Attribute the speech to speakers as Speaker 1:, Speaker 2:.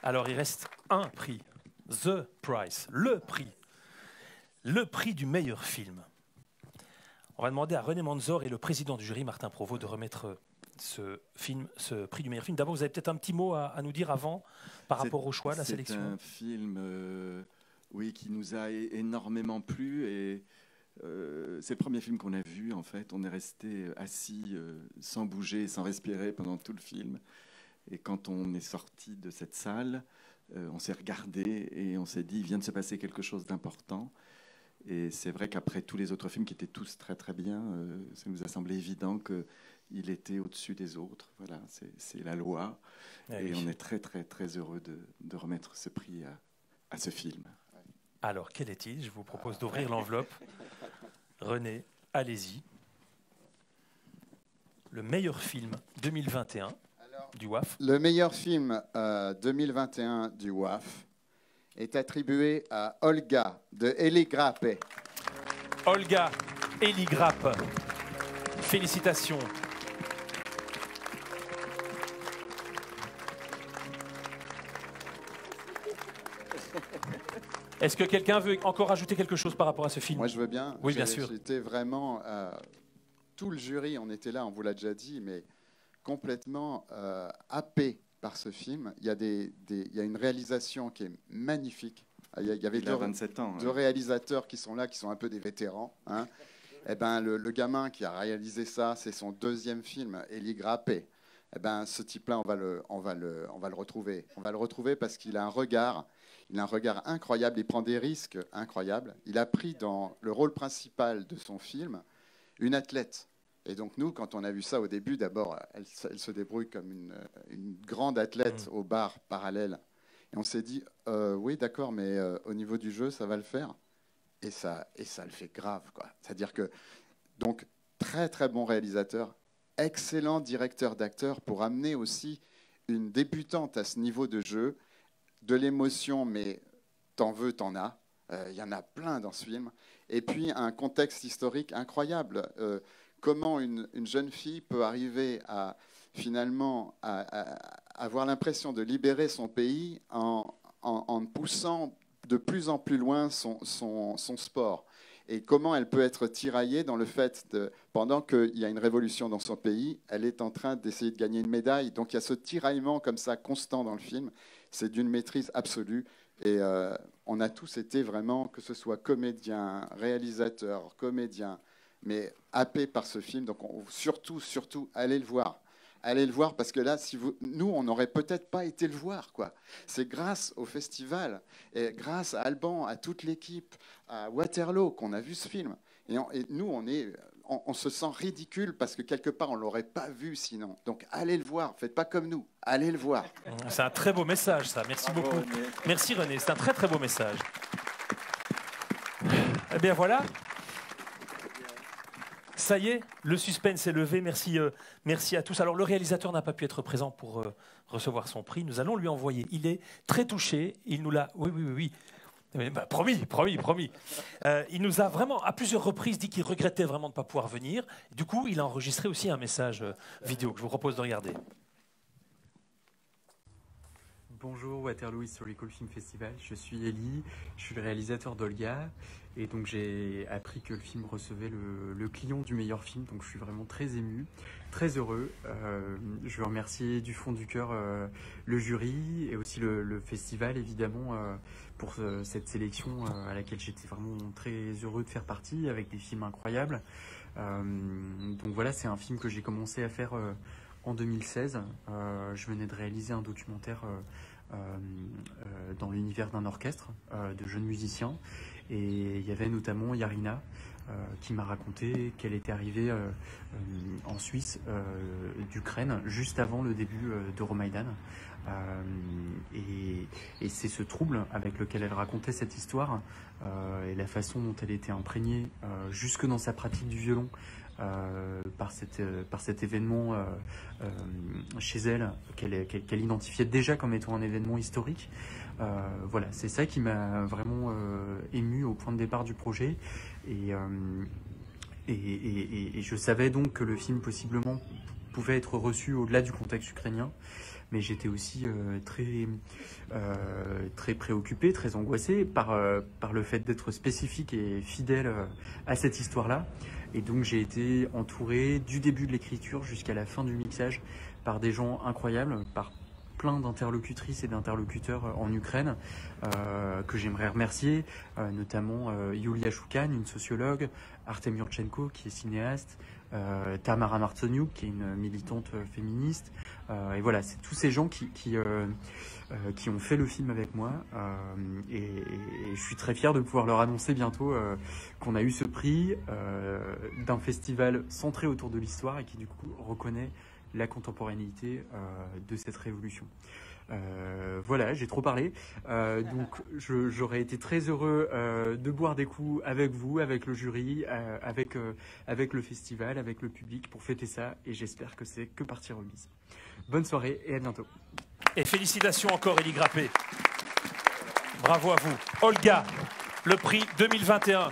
Speaker 1: Alors, il reste un prix. The Prize, le prix du meilleur film. On va demander à René Manzor et le président du jury, Martin Provost, de remettre ce prix du meilleur film. D'abord, vous avez peut-être un petit mot à nous dire avant, par rapport au choix, la sélection.
Speaker 2: C'est un film oui, qui nous a énormément plu. Et c'est le premier film qu'on a vu, en fait. On est resté assis, sans bouger, sans respirer pendant tout le film. Et quand on est sorti de cette salle, on s'est regardé et on s'est dit, il vient de se passer quelque chose d'important. Et c'est vrai qu'après tous les autres films qui étaient tous très très bien, ça nous a semblé évident qu'il était au-dessus des autres. Voilà, c'est la loi. Et on est très très très heureux de remettre ce prix à ce film.
Speaker 1: Alors, quel est-il? Je vous propose d'ouvrir l'enveloppe. René, allez-y. Le meilleur film 2021 du WAF.
Speaker 3: Le meilleur film 2021 du WAF est attribué à Olga de Eli Grape.
Speaker 1: Olga Eli Grape. Félicitations. Est-ce que quelqu'un veut encore ajouter quelque chose par rapport à ce film?
Speaker 3: Moi, je veux bien.
Speaker 1: Oui, bien sûr.
Speaker 3: J'étais vraiment... tout le jury, on était là, on vous l'a déjà dit, mais complètement happé par ce film. Il y a une réalisation qui est magnifique. Il y avait
Speaker 2: 27 ans,
Speaker 3: deux réalisateurs qui sont là, qui sont un peu des vétérans. Hein. Eh ben, le gamin qui a réalisé ça, c'est son deuxième film, Eli Grape. Eh ben, ce type-là, on va le retrouver. On va le retrouver parce qu'il a un regard incroyable. Il prend des risques incroyables. Il a pris dans le rôle principal de son film une athlète. Et donc nous, quand on a vu ça au début, d'abord, elle se débrouille comme une grande athlète au bar parallèle. Et on s'est dit, oui, d'accord, mais au niveau du jeu, ça va le faire. Et ça le fait grave, quoi. C'est-à-dire que, donc, très, très bon réalisateur, excellent directeur d'acteurs pour amener aussi une débutante à ce niveau de jeu, de l'émotion, mais t'en veux, t'en as. Il y en a plein dans ce film. Et puis, un contexte historique incroyable. Comment une jeune fille peut arriver à finalement à avoir l'impression de libérer son pays en poussant de plus en plus loin son sport. Et comment elle peut être tiraillée dans le fait de, pendant qu'il y a une révolution dans son pays, elle est en train d'essayer de gagner une médaille. Donc il y a ce tiraillement comme ça constant dans le film. C'est d'une maîtrise absolue. Et on a tous été vraiment, que ce soit comédien, réalisateur, comédien, mais happé par ce film. Donc surtout, allez le voir. Allez le voir parce que là, nous, on n'aurait peut-être pas été le voir, quoi. C'est grâce au festival et grâce à Alban, à toute l'équipe, à Waterloo qu'on a vu ce film. Et nous, on se sent ridicule parce que quelque part, on ne l'aurait pas vu sinon. Donc allez le voir, faites pas comme nous, allez le voir.
Speaker 1: C'est un très beau message, ça. Merci beaucoup. René. Merci René, c'est un très très beau message. Eh bien voilà. Ça y est, le suspense est levé. Merci, merci à tous. Alors, le réalisateur n'a pas pu être présent pour recevoir son prix. Nous allons lui envoyer. Il est très touché. Il nous l'a... Oui. Bah, promis. Il nous a vraiment, à plusieurs reprises, dit qu'il regrettait vraiment de ne pas pouvoir venir. Du coup, il a enregistré aussi un message vidéo que je vous propose de regarder.
Speaker 4: Bonjour Waterloo Historical Film Festival, je suis Elie, je suis le réalisateur d'Olga et donc j'ai appris que le film recevait le client du meilleur film, donc je suis vraiment très ému, très heureux. Je veux remercier du fond du cœur le jury et aussi le festival évidemment pour cette sélection à laquelle j'étais vraiment très heureux de faire partie avec des films incroyables. Donc voilà, c'est un film que j'ai commencé à faire en 2016. Je venais de réaliser un documentaire dans l'univers d'un orchestre de jeunes musiciens et il y avait notamment Yarina qui m'a raconté qu'elle était arrivée en Suisse d'Ukraine juste avant le début d'Euromaïdan et c'est ce trouble avec lequel elle racontait cette histoire et la façon dont elle était imprégnée jusque dans sa pratique du violon par cet événement chez elle qu'elle identifiait déjà comme étant un événement historique. Voilà, c'est ça qui m'a vraiment ému au point de départ du projet et je savais donc que le film possiblement pouvait être reçu au-delà du contexte ukrainien mais j'étais aussi très préoccupé, très angoissé par le fait d'être spécifique et fidèle à cette histoire-là. Et donc j'ai été entouré du début de l'écriture jusqu'à la fin du mixage par des gens incroyables, par plein d'interlocutrices et d'interlocuteurs en Ukraine que j'aimerais remercier, notamment Yulia Shoukan, une sociologue, Artem Yurchenko, qui est cinéaste, Tamara Martsoniuk, qui est une militante féministe. Et voilà, c'est tous ces gens qui ont fait le film avec moi. Et je suis très fier de pouvoir leur annoncer bientôt qu'on a eu ce prix d'un festival centré autour de l'histoire et qui du coup reconnaît la contemporanéité de cette révolution. Voilà, j'ai trop parlé. Donc j'aurais été très heureux de boire des coups avec vous, avec le jury, avec le festival, avec le public pour fêter ça. Et j'espère que c'est que partie remise. Bonne soirée et à bientôt.
Speaker 1: Et félicitations encore, Élie Grappé. Bravo à vous. Olga, le prix 2021.